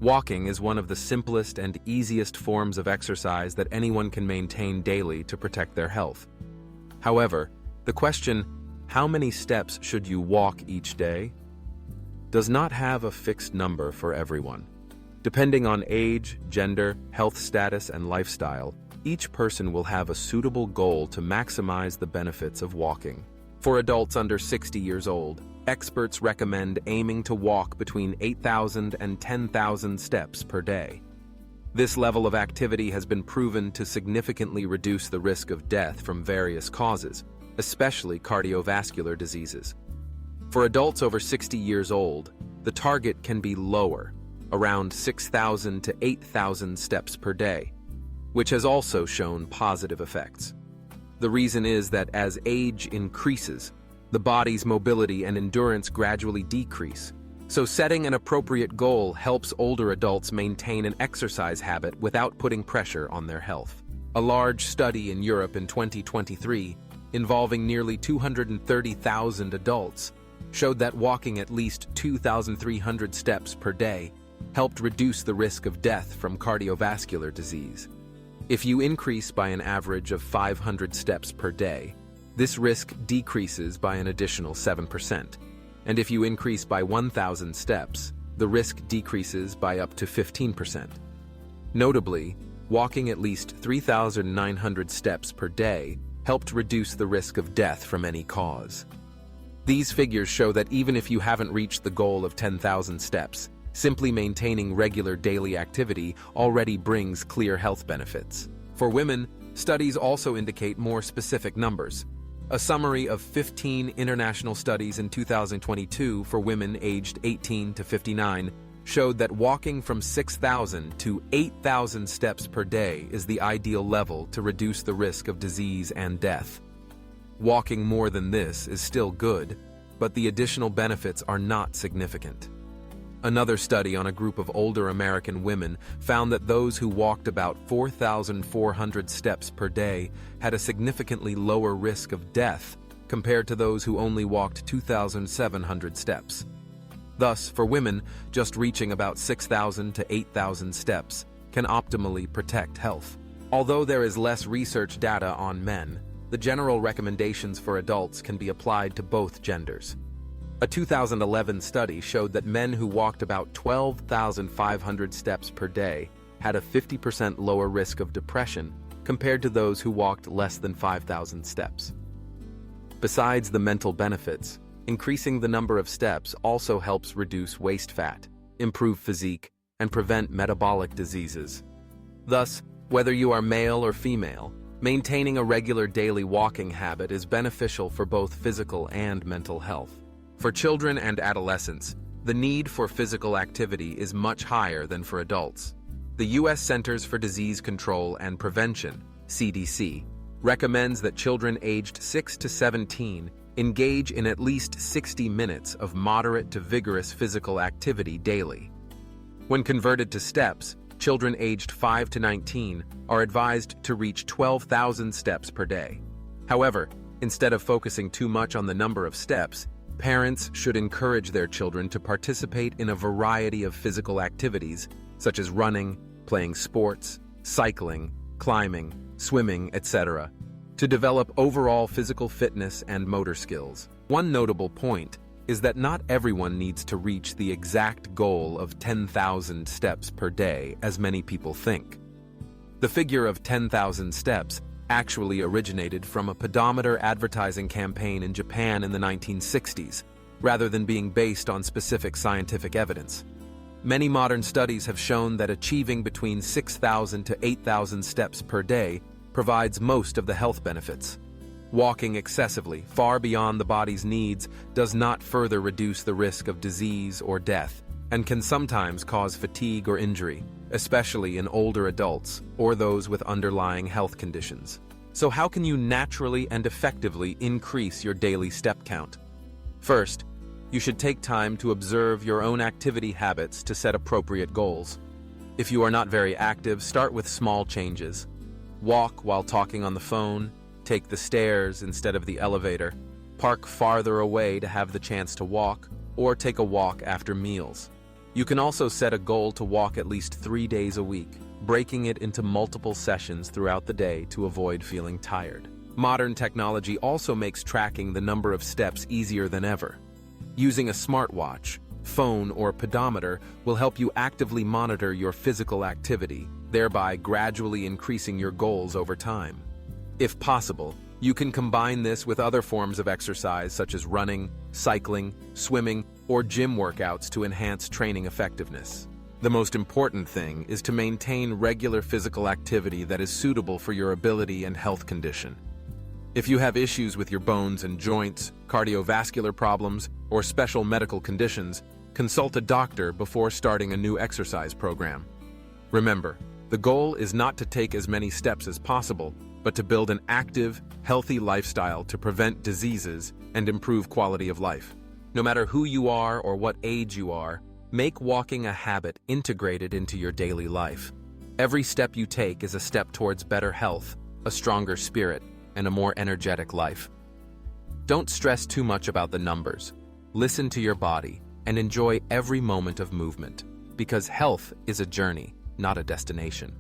Walking is one of the simplest and easiest forms of exercise that anyone can maintain daily to protect their health. However, the question, how many steps should you walk each day, does not have a fixed number for everyone. Depending on age, gender, health status, and lifestyle, each person will have a suitable goal to maximize the benefits of walking. For adults under 60 years old, experts recommend aiming to walk between 8,000 and 10,000 steps per day. This level of activity has been proven to significantly reduce the risk of death from various causes, especially cardiovascular diseases. For adults over 60 years old, the target can be lower, around 6,000 to 8,000 steps per day, which has also shown positive effects. The reason is that as age increases, the body's mobility and endurance gradually decrease, so setting an appropriate goal helps older adults maintain an exercise habit without putting pressure on their health. A large study in Europe in 2023, involving nearly 230,000 adults, showed that walking at least 2,300 steps per day helped reduce the risk of death from cardiovascular disease. If you increase by an average of 500 steps per day, this risk decreases by an additional 7%. And if you increase by 1,000 steps, the risk decreases by up to 15%. Notably, walking at least 3,900 steps per day helped reduce the risk of death from any cause. These figures show that even if you haven't reached the goal of 10,000 steps, simply maintaining regular daily activity already brings clear health benefits. For women, studies also indicate more specific numbers. A summary of 15 international studies in 2022 for women aged 18 to 59 showed that walking from 6,000 to 8,000 steps per day is the ideal level to reduce the risk of disease and death. Walking more than this is still good, but the additional benefits are not significant. Another study on a group of older American women found that those who walked about 4,400 steps per day had a significantly lower risk of death compared to those who only walked 2,700 steps. Thus, for women, just reaching about 6,000 to 8,000 steps can optimally protect health. Although there is less research data on men, the general recommendations for adults can be applied to both genders. A 2011 study showed that men who walked about 12,500 steps per day had a 50% lower risk of depression compared to those who walked less than 5,000 steps. Besides the mental benefits, increasing the number of steps also helps reduce waist fat, improve physique, and prevent metabolic diseases. Thus, whether you are male or female, maintaining a regular daily walking habit is beneficial for both physical and mental health. For children and adolescents, the need for physical activity is much higher than for adults. The U.S. Centers for Disease Control and Prevention, CDC, recommends that children aged 6 to 17 engage in at least 60 minutes of moderate to vigorous physical activity daily. When converted to steps, children aged 5 to 19 are advised to reach 12,000 steps per day. However, instead of focusing too much on the number of steps, parents should encourage their children to participate in a variety of physical activities, such as running, playing sports, cycling, climbing, swimming, etc., to develop overall physical fitness and motor skills. One notable point is that not everyone needs to reach the exact goal of 10,000 steps per day, as many people think. The figure of 10,000 steps actually originated from a pedometer advertising campaign in Japan in the 1960s, rather than being based on specific scientific evidence. Many modern studies have shown that achieving between 6,000 to 8,000 steps per day provides most of the health benefits. Walking excessively, far beyond the body's needs, does not further reduce the risk of disease or death, and can sometimes cause fatigue or injury, especially in older adults or those with underlying health conditions. So how can you naturally and effectively increase your daily step count? First, you should take time to observe your own activity habits to set appropriate goals. If you are not very active, start with small changes. Walk while talking on the phone, take the stairs instead of the elevator, park farther away to have the chance to walk, or take a walk after meals. You can also set a goal to walk at least 3 days a week, breaking it into multiple sessions throughout the day to avoid feeling tired. Modern technology also makes tracking the number of steps easier than ever. Using a smartwatch, phone, or pedometer will help you actively monitor your physical activity, thereby gradually increasing your goals over time. If possible, you can combine this with other forms of exercise such as running, cycling, swimming, or gym workouts to enhance training effectiveness. The most important thing is to maintain regular physical activity that is suitable for your ability and health condition. If you have issues with your bones and joints, cardiovascular problems, or special medical conditions, consult a doctor before starting a new exercise program. Remember, the goal is not to take as many steps as possible, but to build an active, healthy lifestyle to prevent diseases and improve quality of life. No matter who you are or what age you are, make walking a habit integrated into your daily life. Every step you take is a step towards better health, a stronger spirit, and a more energetic life. Don't stress too much about the numbers. Listen to your body and enjoy every moment of movement, because health is a journey, not a destination.